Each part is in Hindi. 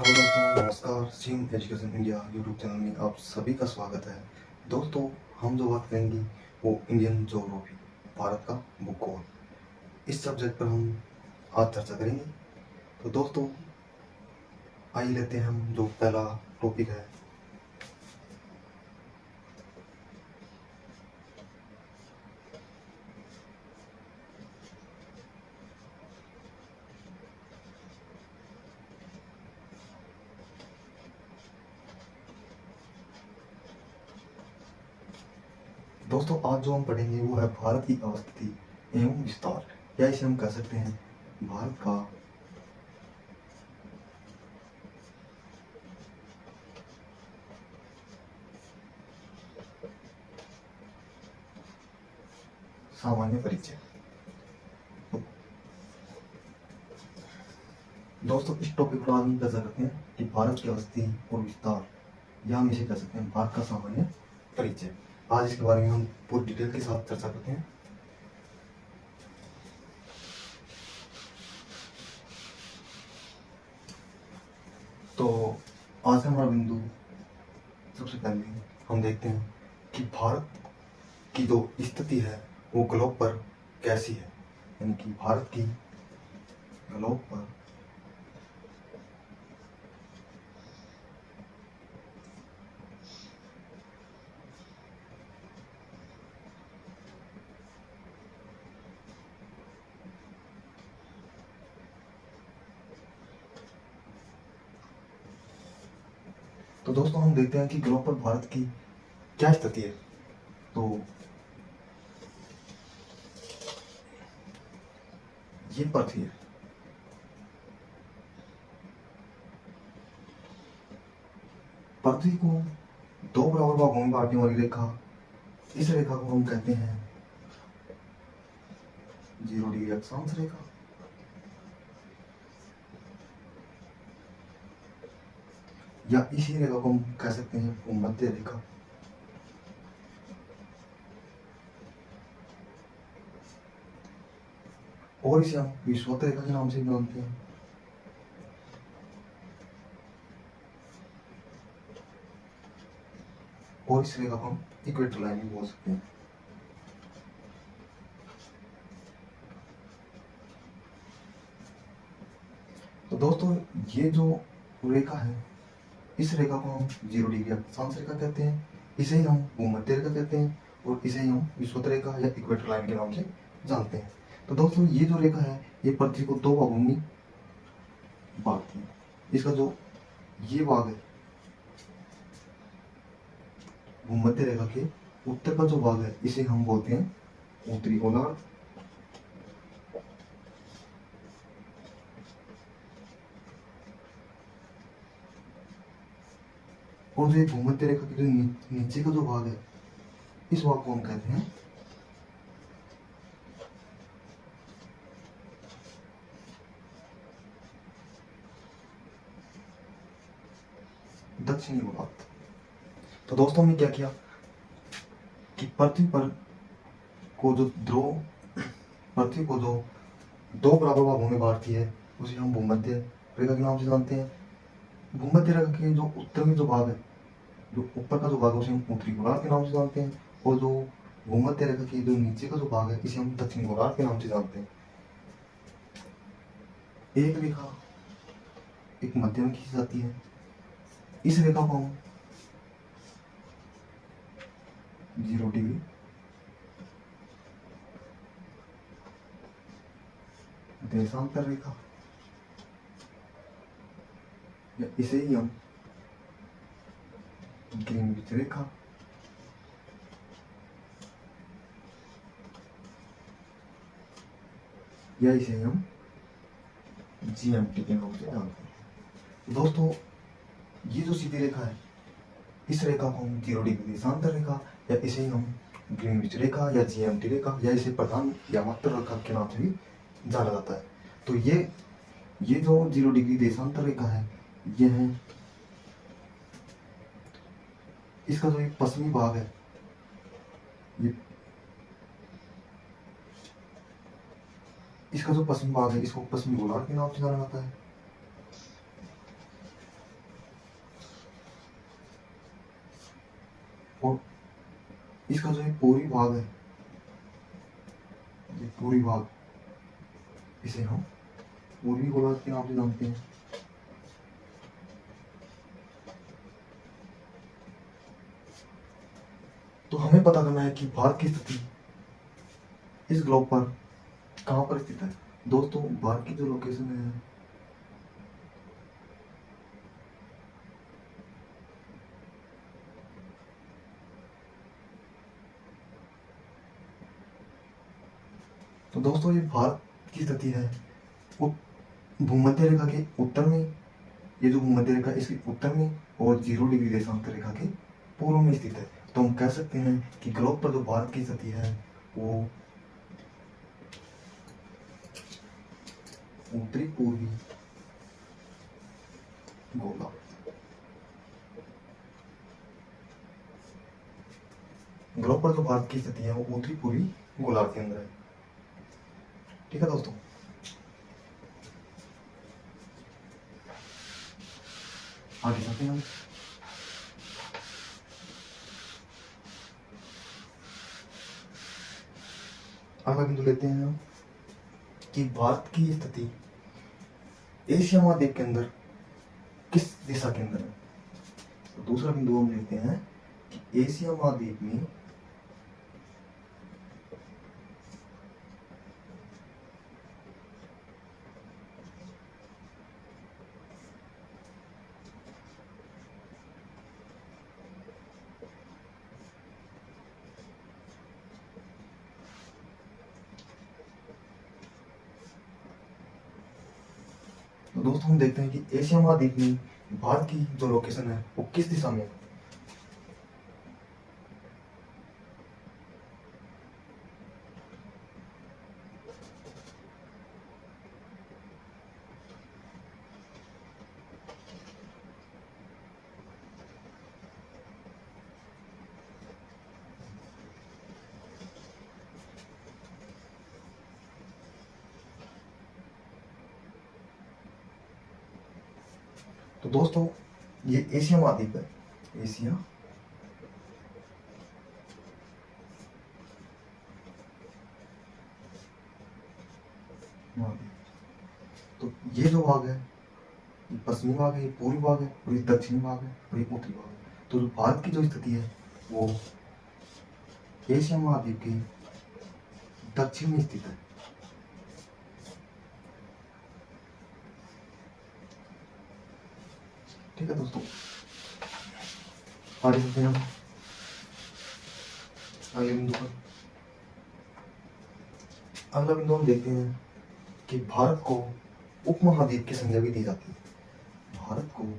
हेलो दोस्तों, नमस्कार। SIM education India YouTube channel में आप सभी का स्वागत है। दोस्तों, हम जो बात करेंगे वो इंडियन ज्योग्राफी, भारत का भूगोल, इस सब्जेक्ट पर हम आज चर्चा करेंगे। तो दोस्तों, आइए लेते हैं हम जो पहला टॉपिक है। दोस्तों, आज जो हम पढ़ेंगे वो है भारत की अवस्थिति एवं विस्तार, या इसे हम कह सकते हैं भारत का सामान्य परिचय। दोस्तों, इस टॉपिक पर आज हम चर्चा करते हैं कि भारत की अवस्थिति और विस्तार, या हम इसे कह सकते हैं भारत का सामान्य परिचय। आज इसके बारे में हम पूरी डिटेल के साथ चर्चा करते हैं। तो आज का हमारा बिंदु, सबसे पहले हम देखते हैं कि भारत की जो स्थिति है वो ग्लोब पर कैसी है, यानी कि भारत की ग्लोब पर तो दोस्तों, हम देखते हैं कि ग्लोब पर भारत की क्या स्थिति है। तो ये पृथ्वी है। पृथ्वी को दो बराबर भागों में बांटने वाली रेखा, इस रेखा को हम कहते हैं 0 डिग्री अक्षांश रेखा, या इसी रेखा को हम कह सकते हैं भूमध्य रेखा। और इसे हम विषुवत रेखा के नाम से जानते हैं। और इस रेखा को हम इक्वेटर लाइन भी बोल सकते हैं। तो दोस्तों, ये जो रेखा है, इस रेखा को हम 0 डिग्री अक्षांश रेखा कहते हैं, इसे ही हम भूमध्य रेखा कहते हैं, और इसे ही हम विषुवत रेखा या इक्वेटर लाइन के नाम से जानते हैं। तो दोस्तों, ये जो रेखा है ये पृथ्वी को दो भागों में बांटती है। इसका जो ये भाग है, भूमध्य रेखा के उत्तर का जो भाग है, इसे हम बोलते हैं उत्तरी गोलार्ध, और जो भूमध्य रेखा के जो नीचे का जो भाग है, इस भाग को हम कहते हैं दक्षिणी गोलार्ध। तो दोस्तों, हमने क्या किया कि पृथ्वी को जो दो बराबर भागों में बांटती है, उसे हम भूमध्य रेखा के नाम से जानते हैं। भूमध्य रेखा के जो उत्तर में जो भाग है, जो ऊपर का जो भाग है, उसे हम उत्तरी गोलार्ध के नाम से जानते हैं, और जो भूमध्य रेखा के जो नीचे का जो भाग है, इसे हम दक्षिणी गोलार्ध के नाम से जानते हैं। एक रेखा एक मध्य में खींची जाती है। इस रेखा को हम 0 डिग्री देशांतर रेखा, या इसे ही हम ग्रीनविच रेखा, या इसे हम GMT के नाम से जानते हैं। दोस्तों, ये जो सीधी रेखा है, इस रेखा को हम 0 डिग्री देशांतर रेखा, या इसे ही हम ग्रीनविच रेखा या GMT रेखा, या इसे प्रधान या मध्य रेखा के नाम से भी जाना जाता है। तो ये जो 0 डिग्री देशांतर रेखा है, ये है इसका जो एक पश्चिमी भाग है, ये इसका जो पश्चिमी भाग है, इसको पश्चिमी गोलार्ध के नाम से जाना जाता है। और इसका जो है पूरी भाग है, ये पूरी भाग, इसे हम पूर्वी गोलार्ध के नाम से जानते हैं। तो हमें पता करना है कि भारत की स्थिति इस ग्लोब पर कहाँ पर स्थित है। दोस्तों भारत की जो लोकेशन है तो दोस्तों ये भारत की स्थिति है भूमध्य रेखा के उत्तर में, ये जो भूमध्य रेखा इसके उत्तर में और 0 डिग्री देशांतर रेखा के पूर्व में स्थित है। तो हम कह सकते हैं कि ग्लोब पर जो भारत की स्थिति है वो उत्तरी पूर्वी गोलार्ध, ग्लोब पर जो भारत की स्थिति है वो उत्तरी पूर्वी गोलार्ध के अंदर है। ठीक है दोस्तों, आगे चलते हैं हम। अगला बिंदु लेते हैं हम कि भारत की स्थिति एशिया महाद्वीप के अंदर किस दिशा के अंदर है। तो दूसरा बिंदु हम लेते हैं कि एशिया महाद्वीप में तो दोस्तों हम देखते हैं कि एशिया महाद्वीप में भारत की जो लोकेशन है वो किस दिशा में है। तो दोस्तों ये एशिया महाद्वीप है, एशिया महाद्वीप। तो ये जो भाग है ये पश्चिमी भाग है, ये पूर्वी भाग है, और ये दक्षिणी भाग है, और ये उत्तरी भाग है। तो जो भारत की जो स्थिति है वो एशिया महाद्वीप के दक्षिण में स्थित है। ठीक है दोस्तों, आगे चलते हैं हम अगले बिंदु पर। अगला बिंदु हम देखते हैं कि भारत को उपमहाद्वीप की संज्ञा भी दी जाती है। भारत को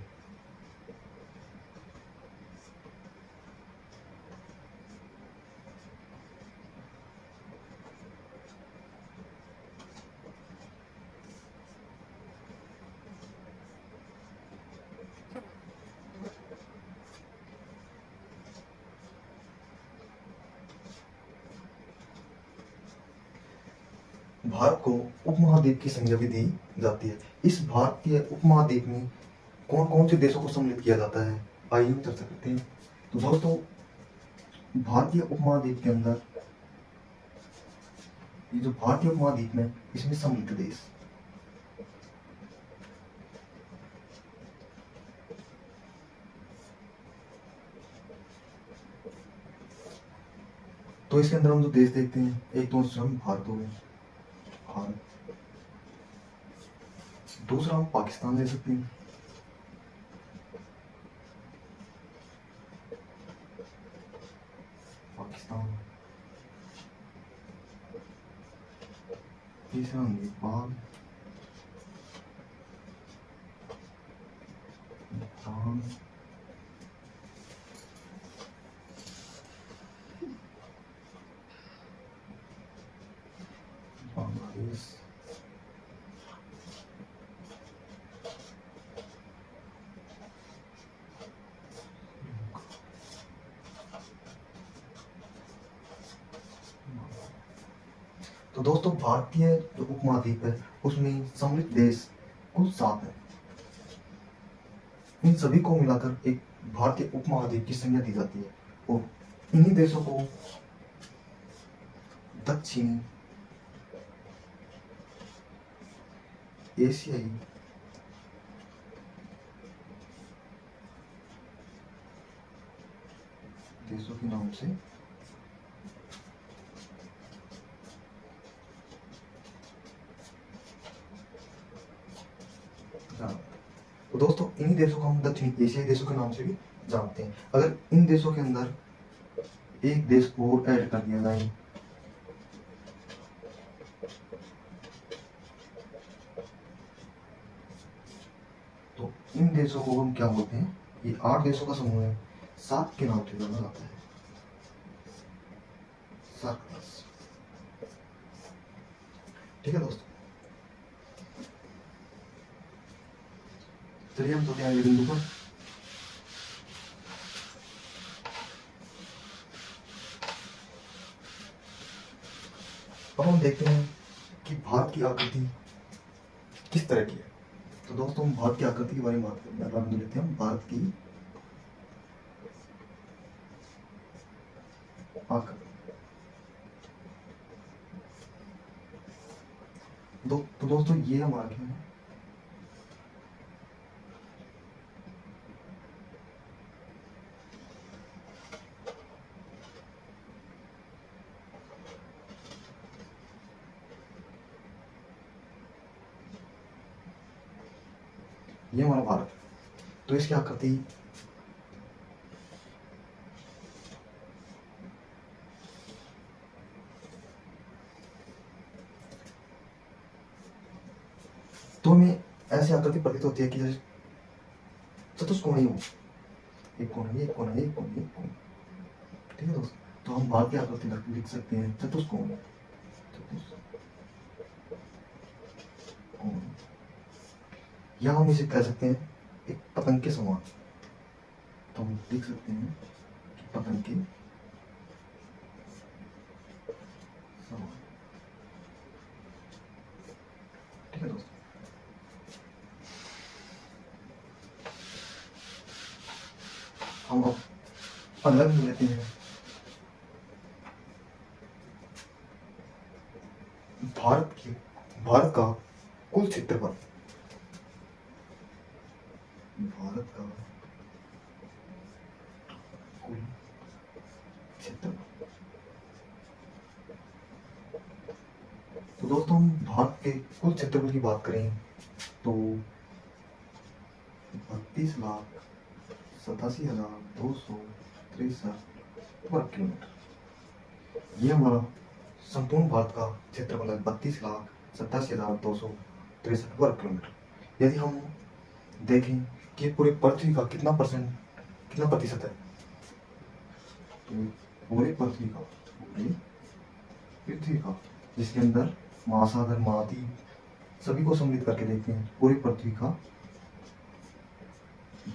भारत को उपमहाद्वीप की संज्ञा भी दी जाती है। इस भारतीय उपमहाद्वीप में कौन कौन से देशों को सम्मिलित किया जाता है, आइए हम चर्चा करते हैं। तो दोस्तों भारतीय उपमहाद्वीप के अंदर ये जो भारतीय उपमहाद्वीप में इसमें सम्मिलित देश तो इसके अंदर हम जो देश देखते हैं, एक तो हम भारत हो गए, भारत, दूसरा हम पाकिस्तान ले सकते हैं, पाकिस्तान, तीसरा नेपाल, भूटान, बांग्लादेश, तो दोस्तों भारतीय जो उपमहाद्वीप है उसमें सम्मिलित देश कुल 7 है। इन सभी को मिलाकर एक भारतीय उपमहाद्वीप की संज्ञा दी जाती है। और इन्हीं देशों को दक्षिणी एशियाई देशों के नाम से तो दोस्तों इन्हीं देशों को हम दक्षिणी एशियाई देशों के नाम से भी जानते हैं। अगर इन देशों के अंदर एक देश और ऐड कर दिया जाए तो इन देशों को हम क्या बोलते हैं, ये 8 देशों का समूह है, 7 के नाम से जाना जाता है, सर्कल्स। ठीक है दोस्तों, चलिए हम चलते हैं अगले बिंदु पर। अब हम देखते हैं कि भारत की आकृति किस तरह की है। तो दोस्तों हम भारत की आकृति के बारे में बात करते लेते हैं। भारत की आकृति तो दोस्तों ये हमारा क्या है, ये हमारा भारत है। तो इसकी आकृति तो हमें ऐसी आकृति प्रतीत होती है कि जैसे चतुष्कोणीय हो, एक कोण है, एक कोण है, एक कोण, एक कोण। ठीक है दोस्तों, तो हम भारत की आकृति लिख सकते हैं चतुष्कोण। या हम इसे कह सकते हैं एक पतंग के समान। तो हम लिख सकते हैं कि पतंग के समान। ठीक है दोस्तों, हम अब अलग लेते हैं भारत का कुल क्षेत्रफल। भारत का कुल क्षेत्रफल। तो दोस्तों हम भारत के कुल क्षेत्रफल की बात करें तो 32,87,263 वर्ग किलोमीटर। ये हमारा संपूर्ण भारत का क्षेत्रफल है, 32,87,263 वर्ग किलोमीटर। यदि हम देखें कि पूरे पृथ्वी का कितना प्रतिशत है, तो पूरे पृथ्वी का जिसके अंदर महासागर, महाद्वीप सभी को सम्मिलित करके देखते हैं, पूरी पृथ्वी का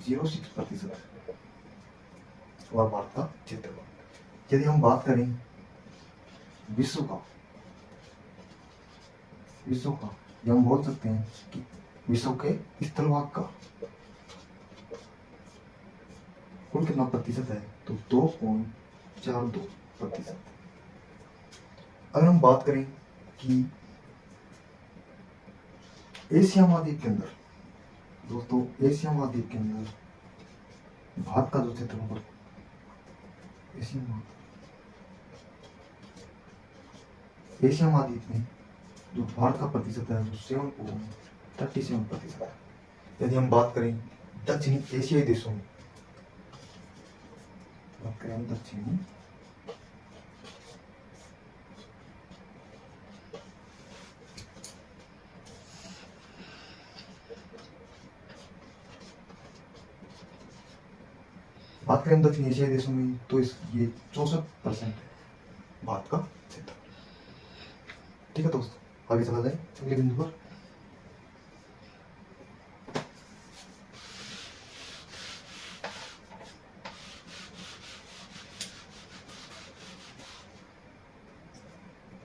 0.6% है और भारत का क्षेत्रफल। यदि हम बात करें विश्व का, या हम बोल सकते हैं कि विश्व के स्थलभाग का कुल कितना प्रतिशत है, तो 2.42%। अगर हम बात करें कि एशिया महाद्वीप के अंदर, दोस्तों एशिया महाद्वीप के अंदर भारत का जो क्षेत्रफल, एशिया महाद्वीप में जो भारत का प्रतिशत है वो 7.37% है। यदि हम बात करें दक्षिणी एशियाई देशों में, दक्षिणी एशियाई देशों में तो ये 64% है भारत का क्षेत्र। ठीक है दोस्तों, आगे चला जाए अगले बिंदु पर।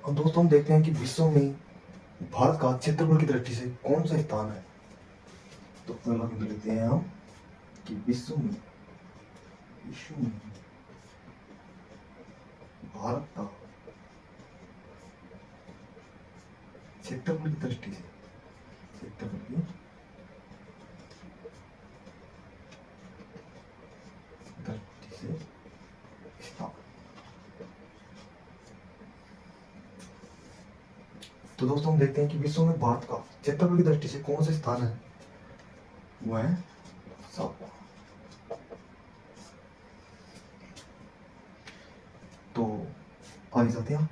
अब दोस्तों हम देखते हैं कि विश्व में भारत का क्षेत्रफल की दृष्टि से कौन सा स्थान है। तो पहला बिंदु लेते हैं हम कि विश्व में भारत का क्षेत्रफल की दृष्टि से, क्षेत्रफल की दृष्टि से स्थान। तो दोस्तों हम देखते हैं कि विश्व में भारत का क्षेत्रफल की दृष्टि से कौन सा स्थान है, वो है सातवां। तो आगे चलते हैं।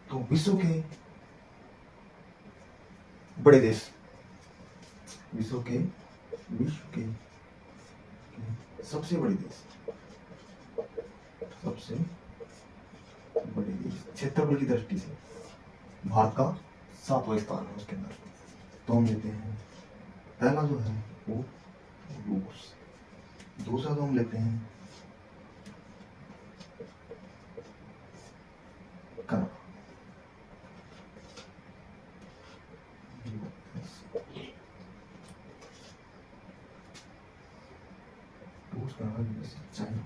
तो विश्व के बड़े देश, विश्व के सबसे बड़े देश, सबसे बड़े देश क्षेत्रफल की दृष्टि से भारत का सातवां स्थान है उसके अंदर। तो हम लेते हैं पहला जो है वो रूस, दूसरा तो हम लेते हैं कनाडा, रूस, कनाडा, चाइना।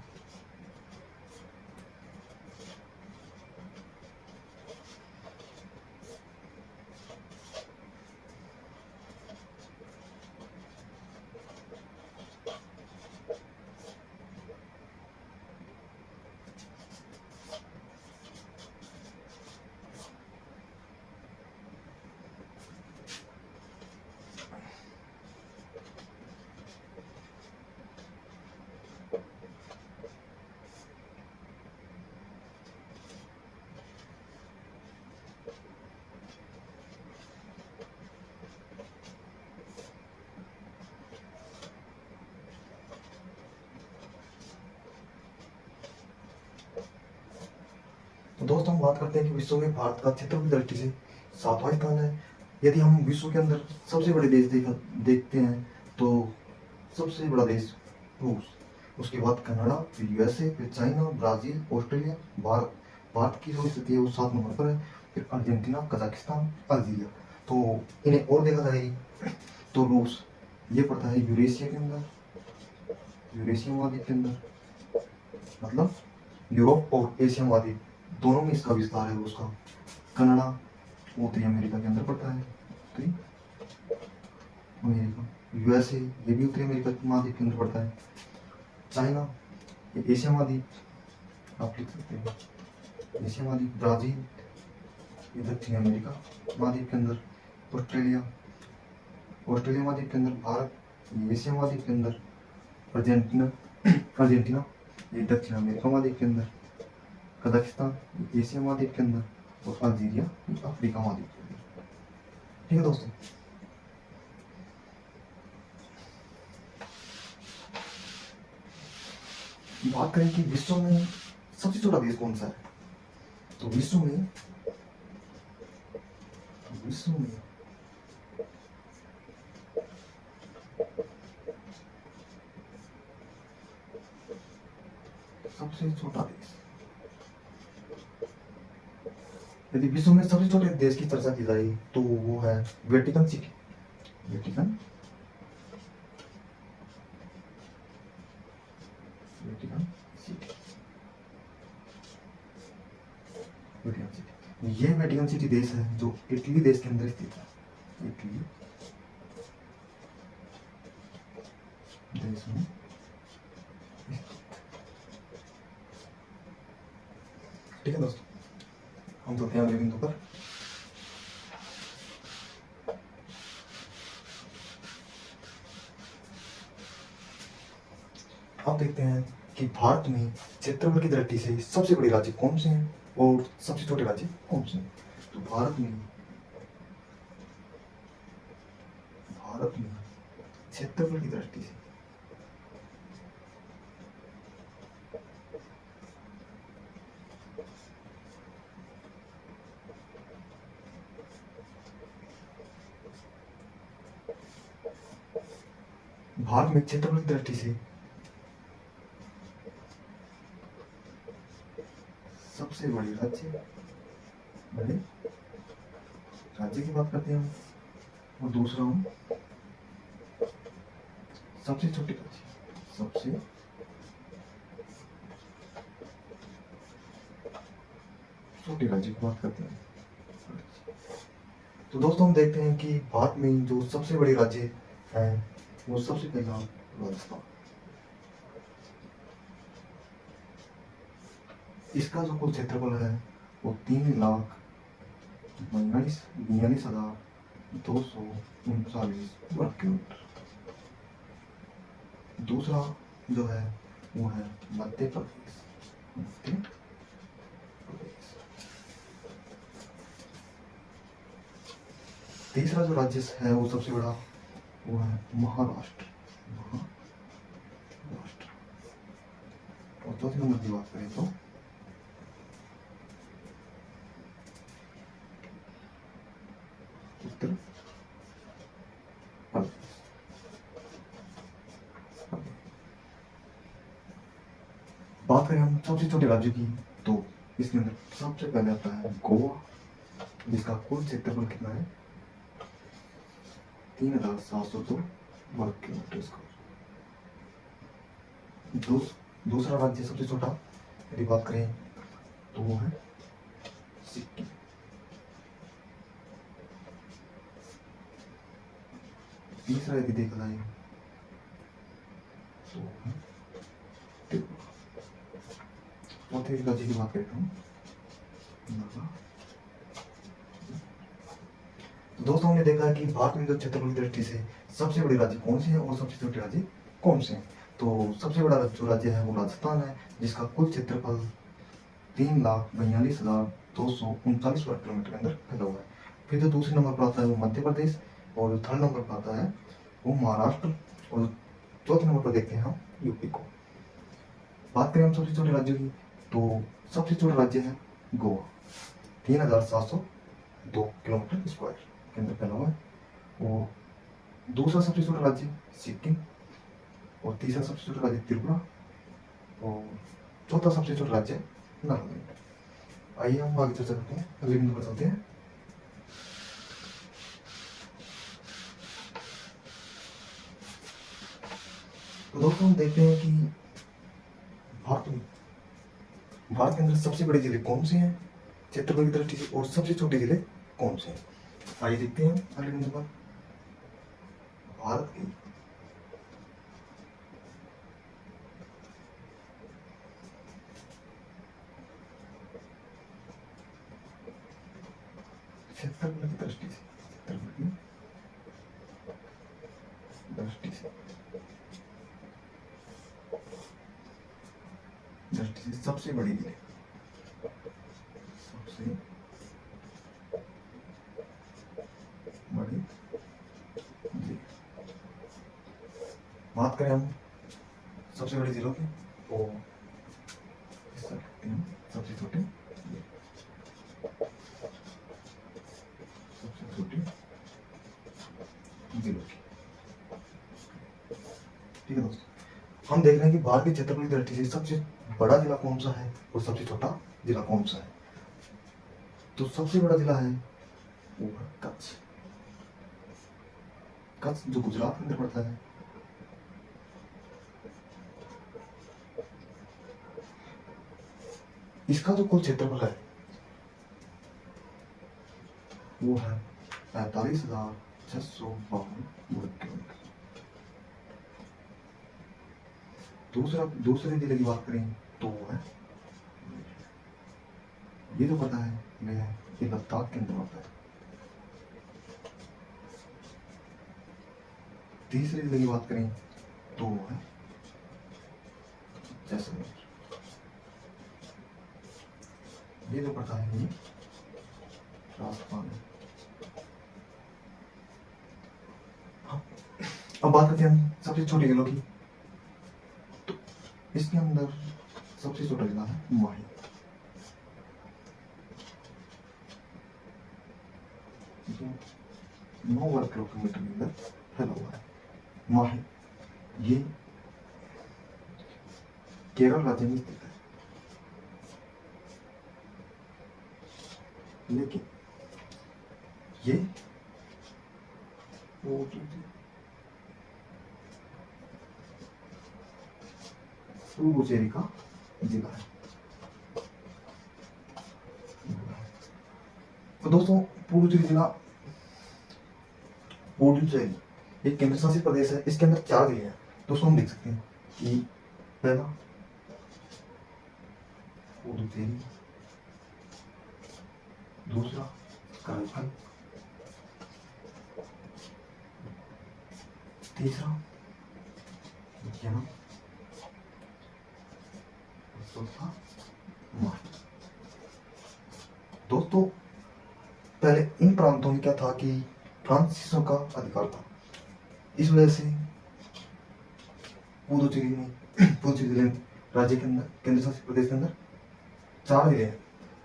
तो दोस्तों हम बात करते हैं कि विश्व में भारत का क्षेत्रफल की दृष्टि से सातवां स्थान है। यदि हम विश्व के अंदर सबसे बड़े देश देखते हैं तो सबसे बड़ा देश रूस, उसके बाद कनाडा, फिर यूएसए, फिर China, Brazil, Australia, Bharat. Bharat की जो स्थिति है वो 7 नंबर पर है, फिर अर्जेंटीना, कजाकिस्तान, अल्जीरिया। तो इन्हें और देखा जाए तो रूस ये पड़ता है यूरेशिया के अंदर, यूरेशिया महाद्वीप के अंदर, मतलब यूरोप और एशिया महाद्वीप दोनों में इसका विस्तार है रूस का। कनाडा उत्तरी अमेरिका के अंदर पड़ता है, उत्तरी अमेरिका। यूएसए ये भी उत्तरी अमेरिका महाद्वीप के अंदर पड़ता है। चाइना ये एशिया महाद्वीप आप लिख सकते हैं, एशिया महाद्वीप। ब्राजील ये दक्षिण अमेरिका महाद्वीप के अंदर। ऑस्ट्रेलिया ऑस्ट्रेलिया महाद्वीप के अंदर। भारत ये एशिया महाद्वीप के अंदर। अर्जेंटीना ये दक्षिण अमेरिका महाद्वीप के अंदर। कजाकिस्तान एशिया महाद्वीप के अंदर। और अल्जीरिया अफ्रीका महाद्वीप के अंदर। ठीक है दोस्तों, बात करें कि विश्व में सबसे छोटा देश कौन सा है। तो विश्व में सबसे छोटा देश, यदि विश्व में सबसे छोटे देश की चर्चा की जाए तो वो है Vatican city. Vatican city, Vatican city. ये वेटिकन सिटी देश है जो इटली देश के अंदर स्थित है। इटली देश में ठीक है दोस्तों, हम तो ध्यान बिंदु पर। अब देखते हैं कि भारत में क्षेत्रफल की दृष्टि से सबसे बड़े राज्य कौन से हैं और सबसे छोटे राज्य कौन से हैं। तो भारत में क्षेत्रफल की दृष्टि से भारत में क्षेत्रफल की दृष्टि से सबसे बड़े राज्य की बात करते हैं हम, और दूसरा हम सबसे छोटे राज्य, सबसे छोटे राज्य की बात करते हैं। तो दोस्तों हम देखते हैं कि भारत में जो सबसे बड़े राज्य है वो सबसे पहला राजस्थान। इसका जो कुल क्षेत्रफल है वो 3,42,239 वर्ग किलोमीटर। दूसरा जो है वो है मध्य प्रदेश। मध्य प्रदेश। तीसरा जो राज्य है वो सबसे बड़ा वो है महाराष्ट्र। महाराष्ट्र। और चौथे नंबर की बात करें तो उत्तर प्रदेश। बात करें हम सबसे छोटे राज्य की तो इसके अंदर सबसे पहले आता है गोवा, जिसका कुल क्षेत्रफल कितना है 3,702 वर्ग किलोमीटर स्क्वायर। दूसरा राज्य सबसे छोटा यदि बात करें तो वो है सिक्किम। तीसरा यदि देखा जाए तो है त्रिपुरा। चौथे राज्य की बात करें हम दोस्तों हमने देखा है कि भारत में जो क्षेत्रफल की दृष्टि से सबसे बड़े राज्य कौन से हैं और सबसे छोटे राज्य कौन से हैं। तो सबसे बड़ा जो राज्य है वो राजस्थान है, जिसका कुल क्षेत्रफल 3,42,239 वर्ग किलोमीटर के अंदर फैला हुआ है। फिर जो दूसरे नंबर पर आता है वो मध्य प्रदेश, और जो थर्ड नंबर पर आता है वो महाराष्ट्र, और चौथे नंबर पर देखते हैं हम यूपी को। बात करें हम सबसे छोटे राज्यों की तो सबसे छोटा राज्य है गोवा, 3,702 किलोमीटर स्क्वायर के अंदर फैला हुआ है। और दूसरा सबसे छोटा राज्य सिक्किम, और तीसरा सबसे छोटा राज्य त्रिपुरा, और चौथा सबसे छोटा राज्य नागालैंड। आइए हम आगे चर्चा करते हैं, अगले बिंदु पर चलते हैं। तो दोस्तों हम देखते हैं कि भारत के अंदर सबसे बड़े जिले कौन से हैं क्षेत्रफल की दृष्टि से, और सबसे छोटे जिले कौन से हैं। आइए देखते हैं अगले बिंदु पर। भारत के क्षेत्रफल की दृष्टि से, सबसे बड़ी जिले, सबसे बड़ी जिले। बात करें हम सबसे बड़े जिलों की तो सबसे छोटे जिलों की। ठीक है दोस्तों, हम देख रहे हैं कि भारत के क्षेत्रफल की दृष्टि से सबसे बड़ा जिला कौन सा है और सबसे छोटा जिला कौन सा है। तो सबसे बड़ा जिला है वो है कच्छ। कच्छ जो गुजरात के अंदर पड़ता है। इसका जो कुल क्षेत्रफल है वो है 45,652 वर्ग किलोमीटर। दूसरे जिले की बात करें तो वो है, ये जो पता है ये लद्दाख के अंदर आता है। तीसरे जिले की बात करें तो वो है जैसलमेर। ये जो पड़ता है ये राजस्थान है। अब बात करते हैं हम सबसे छोटे जिलों की। तो इसके अंदर सबसे छोटा जिला है माही। जो 9 वर्ग किलोमीटर के अंदर फैला हुआ है। माही ये केरल राज्य में स्थित है, लेकिन ये पुडुचेरी का जिला है। तो दोस्तों पुडुचेरी जिला पुडुचेरी एक केंद्र शासित प्रदेश है। इसके अंदर 4 जिले हैं। दोस्तों हम देख सकते हैं कि पहला पुडुचेरी, दूसरा काराईकल, तीसरा वियना, चौथा माही। दोस्तों पहले इन प्रांतों में क्या था कि फ्रांसीसियों का अधिकार था। इस वजह से पुडुचेरी जिले राज्य के अंदर केंद्र शासित प्रदेश के अंदर 4 जिले हैं,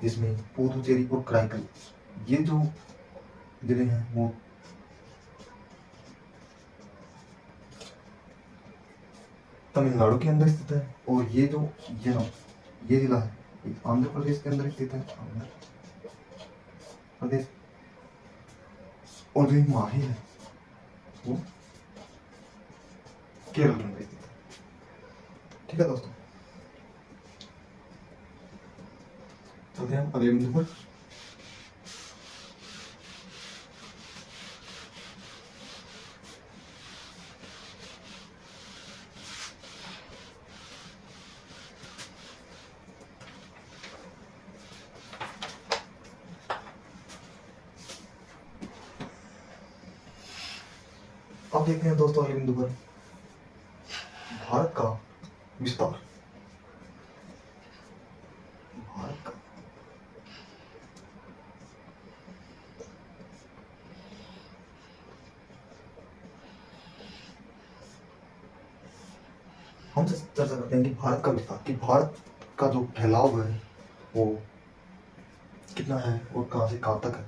जिसमें पुडुचेरी और कराईकल ये जो जिले हैं वो तमिलनाडु के अंदर स्थित है। और ये जो ये जिला है ये आंध्र प्रदेश के अंदर स्थित है, आंध्र प्रदेश। और जो माही है वो केरल के अंदर स्थित है। ठीक है दोस्तों, चलते हैं हम अगले बिंदु पर। अब देखते हैं दोस्तों अगले बिंदु पर भारत का विस्तार। भारत का हम चर्चा करते हैं कि भारत का विस्तार, कि भारत का जो फैलाव है वो कितना है और कहां से कहां तक है।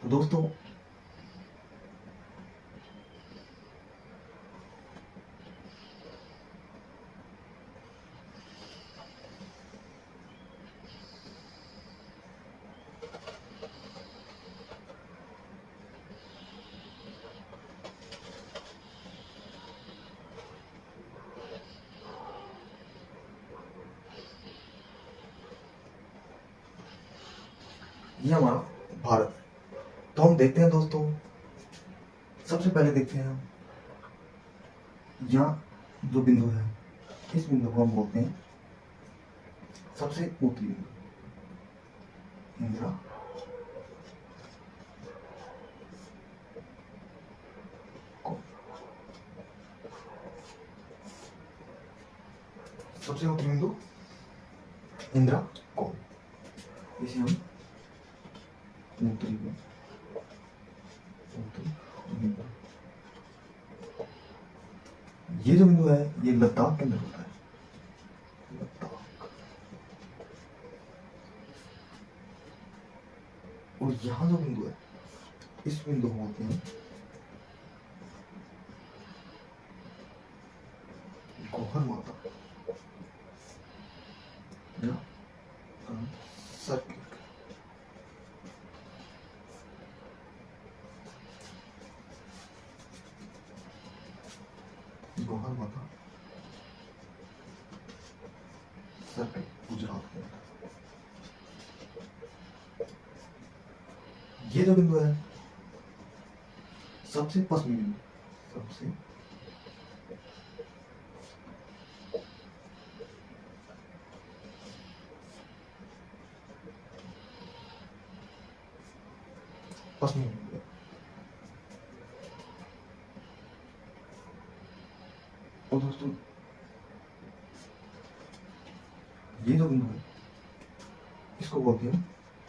तो दोस्तों ये हमारा भारत है। तो हम देखते हैं दोस्तों, सबसे पहले देखते हैं हम यहाँ जो बिंदु है, इस बिंदु को हम बोलते हैं सबसे उत्तरी बिंदु, इंदिरा को। सबसे उत्तरी बिंदु इंदिरा को, इसे हम उत्तरी बिंदु। ये जो बिंदु है ये लद्दाख के अंदर होता है, लद्दाख। और यहाँ जो बिंदु है इस बिंदु को बोलते हैं गौहर माता या सर्किल। गौहर माता सर्किल गुजरात के अंदर। ये जो बिंदु है सबसे पश्चिमी बिंदु, सबसे पश्चिमी बिंदु है। और दोस्तों ये जो बिंदु है इसको बोलते हैं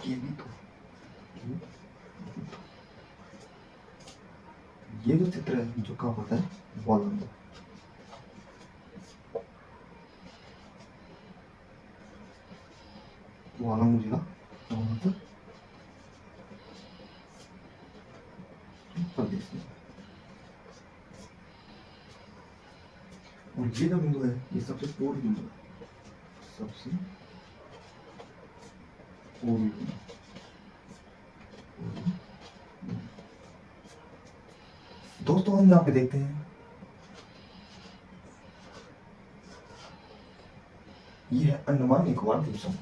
केबितो। ये जो चित्र है जो कहाँ होता है, वालंगो। वालंगो जिला अरुणाचल प्रदेश में। और ये जो बिंदु है ये सबसे पूर्व बिंदु है, सबसे पूर्वी बिंदु। दोस्तों हम यहाँ पे देखते हैं ये है अंडमान निकोबार द्वीप समूह।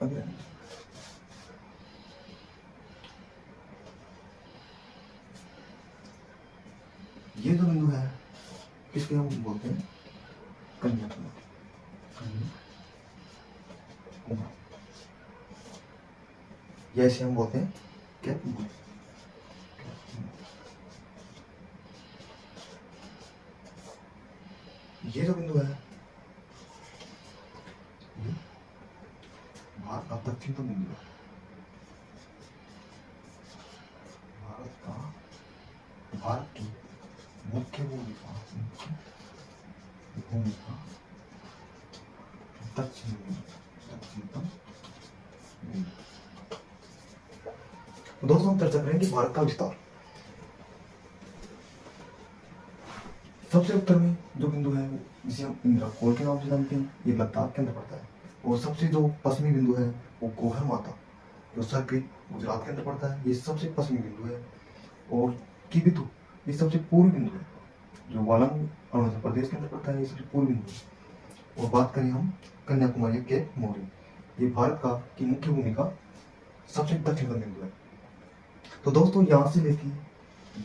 अभी ये जो बिंदु है इसके हम बोलते हैं कन्याकुमारी। कन्याकुमारी या इसे हम बोलते हैं कैप मूरी। ये जो बिंदु है ये भारत का दक्षिणतम बिंदु है। भारत की मुख्य भूमिका दक्षिणतम बिंदु। दोस्तों हम चर्चा करेंगे भारत का विस्तार। सबसे उत्तर में जो बिंदु है जिसे हम इंद्रकोल के नाम से जानते हैं, ये लद्दाख के अंदर पड़ता है। और सबसे जो पश्चिमी बिंदु है वो गोहर माता जो सर्किट गुजरात के अंदर पड़ता है, ये सबसे पश्चिमी बिंदु है। और किबिथु ये सबसे पूर्वी बिंदु है जो वालंग अरुणाचल प्रदेश के अंदर पड़ता है, ये सबसे पूर्वी बिंदु है। और बात करें हम कन्याकुमारी के मोरी, ये भारत का की मुख्य भूमिका सबसे दक्षिणतम बिंदु है। तो दोस्तों यहाँ से लेके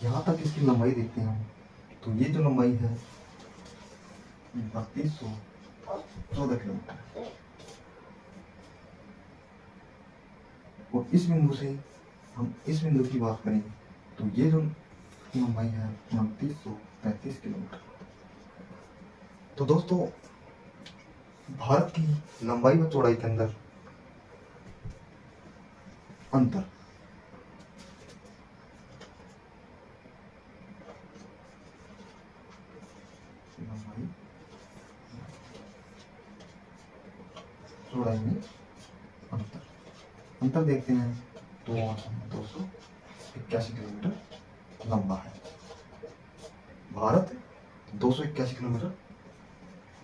यहाँ तक इसकी लंबाई देखते हैं हम, तो ये जो लंबाई है 3214 किलोमीटर। और इस बिंदु से हम इस बिंदु की बात करें तो ये जो लंबाई है 2935 किलोमीटर। तो दोस्तों भारत की लंबाई व चौड़ाई के अंदर अंतर लंबाई चौड़ाई में अंतर देखते हैं तो 281 किलोमीटर लंबा है। भारत 281 किलोमीटर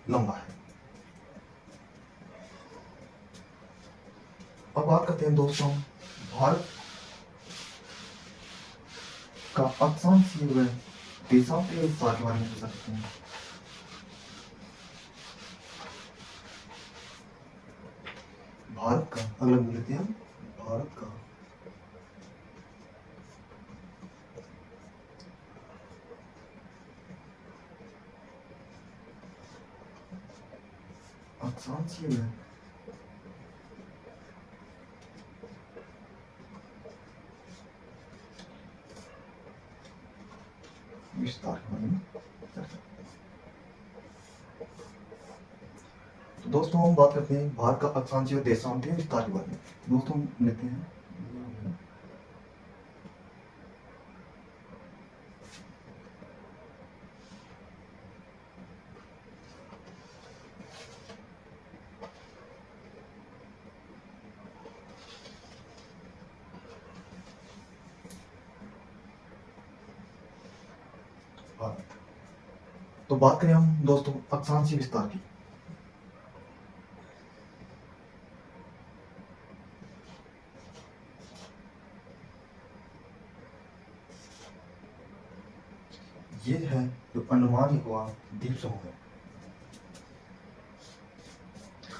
लंबा है। अब बात करते हैं दोस्तों भारत का अक्षांशीय व देशांतरीय विस्तार के बारे में चर्चा करते हैं। भारत का अगला लेते हैं भारत का अक्षांशीय व विस्तार के बारे में चर्चा। तो दोस्तों हम बात करते हैं भारत का अक्षांशीय और देशांतरीय विस्तार के बारे में। दोस्तों हम लेते हैं भारत। तो बात करें हम दोस्तों अक्षांशीय विस्तार की। ये है जो अंडमान निकोबार द्वीप समूह है,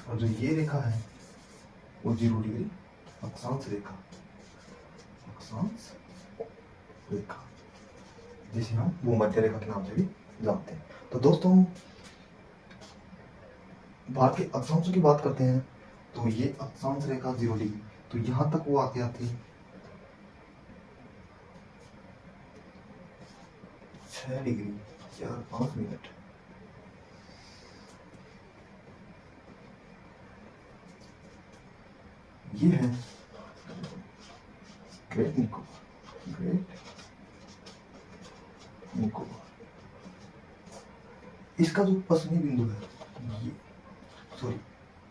और जो ये रेखा है वो 0 डिग्री अक्षांश रेखा, अक्षांश रेखा जिसे हम भूमध्य रेखा के नाम से भी जानते हैं। तो दोस्तों भारत के अक्षांशों की बात करते हैं तो ये अक्षांश रेखा 0 डिग्री, तो यहां तक वो आती आती 6 डिग्री 4-5 मिनट। ये है ग्रेट निकोबार। इसका जो पश्चिमी बिंदु है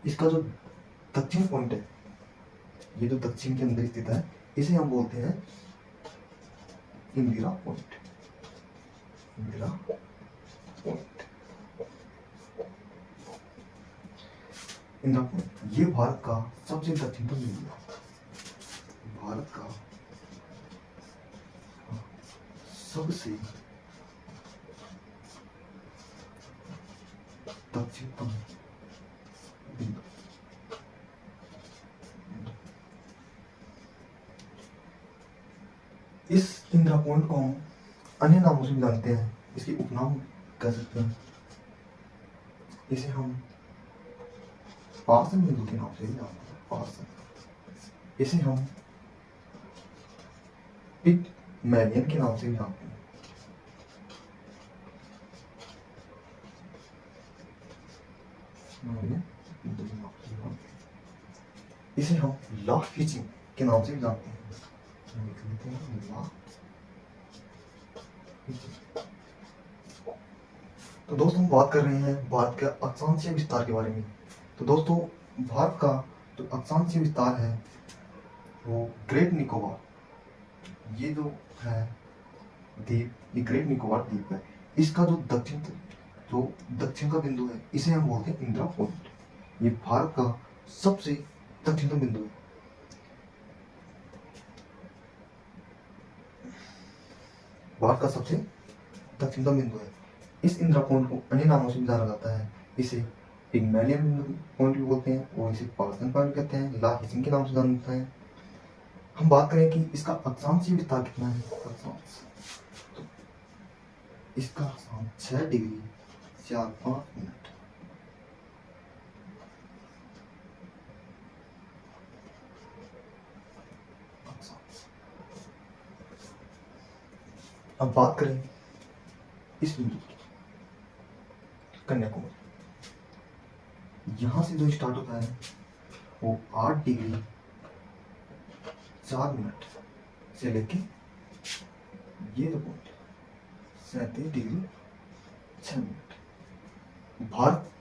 इसका जो दक्षिण पॉइंट है, ये जो दक्षिण के अंदर स्थित है, इसे हम बोलते हैं इंदिरा पॉइंट। इंदिरा पॉइंट ये भारत का सबसे दक्षिणतम बिंदु है। भारत का सबसे दक्षिणतम बिंदु। इस इंदिरा पॉइंट को हम अन्य नामों से भी जानते हैं, इसके उपनाम कह सकते हैं। इसे हम पार्सन बिंदु के नाम से भी जानते हैं, पार्सन। इसे हम पिगमलियन के नाम से भी जानते हैं। इसे हम ला फीचिंग के नाम से भी जानते हैं। तो दोस्तों हम बात कर रहे हैं भारत के अक्षांशीय विस्तार के बारे में। तो दोस्तों भारत का जो अक्षांशीय विस्तार है वो ग्रेट निकोबार, ये जो है द्वीप, ये ग्रेट निकोबार द्वीप है। इसका जो दक्षिण का बिंदु है इसे हम बोलते हैं इंदिरा पॉइंट। ये भारत का सबसे दक्षिणतम बिंदु है। भारत का सबसे दक्षिणतम बिंदु है। इस इंदिरा पॉइंट को अन्य नामों से भी जाना जाता है। इसे पिगमलियन पॉइंट भी बोलते हैं और इसे पार्सन पॉइंट कहते हैं, ला हिसिंग के नाम से जाना जाता है। हम बात करें कि इसका अक्षांशीय विस्तार कितना है। अक्षांश तो इसका अक्षांश 6 डिग्री 4-5 मिनट। अब बात करें इस बिंदु की, कन्याकुमारी। यहां से जो स्टार्ट होता है वो 8 डिग्री 4 मिनट से लेके ये तो पॉइंट 37 डिग्री 6 मिनट। भारत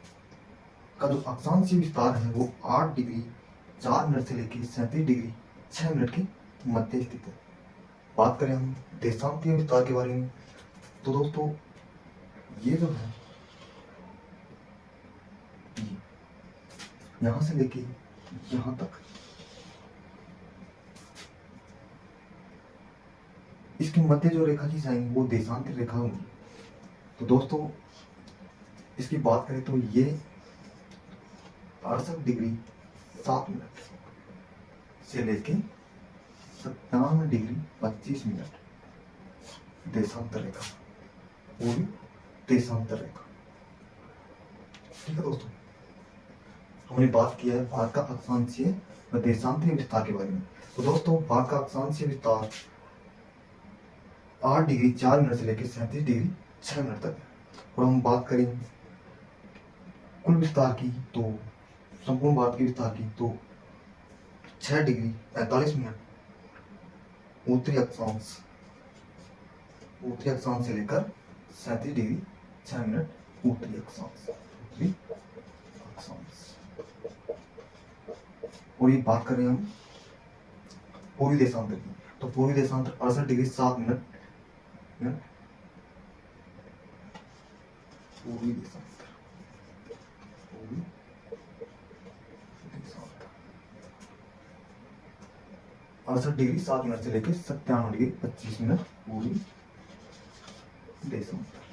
का जो अक्षांशीय विस्तार है वो 8 डिग्री 4 मिनट से लेके 37 डिग्री 6 मिनट के मध्य स्थित है। बात करें हम देशांतीय विस्तार के बारे में, तो दोस्तों ये जो है यहां से लेके यहां तक इसकी मध्य जो रेखा की जाएंगी वो देशांतर रेखा होगी। तो दोस्तों इसकी बात करें तो ये 68 डिग्री 7 मिनट से लेके 97 डिग्री 25 मिनट देशांतर रेखा, वो भी देशांतर रेखा। ठीक है दोस्तों, हमने बात किया है भारत का अक्षांशीय व देशांतरीय विस्तार के बारे में। तो दोस्तों भारत का अक्षांशीय विस्तार 8 डिग्री 4 मिनट से लेकर 37 डिग्री 6 मिनट तक है। और हम बात करें कुल विस्तार की, तो संपूर्ण भारत के विस्तार की, तो 6 डिग्री 45 मिनट उत्तरी अक्षांश से लेकर 37 डिग्री 6 मिनट उत्तरी अक्षांश। और ये बात करें हम पूर्वी देशांतर की, तो पूर्वी देशांतर 68 डिग्री 7 मिनट पूर्वी देशांतर 68 डिग्री 7 मिनट से लेकर 97 डिग्री 25 मिनट पूर्वी देशांतर।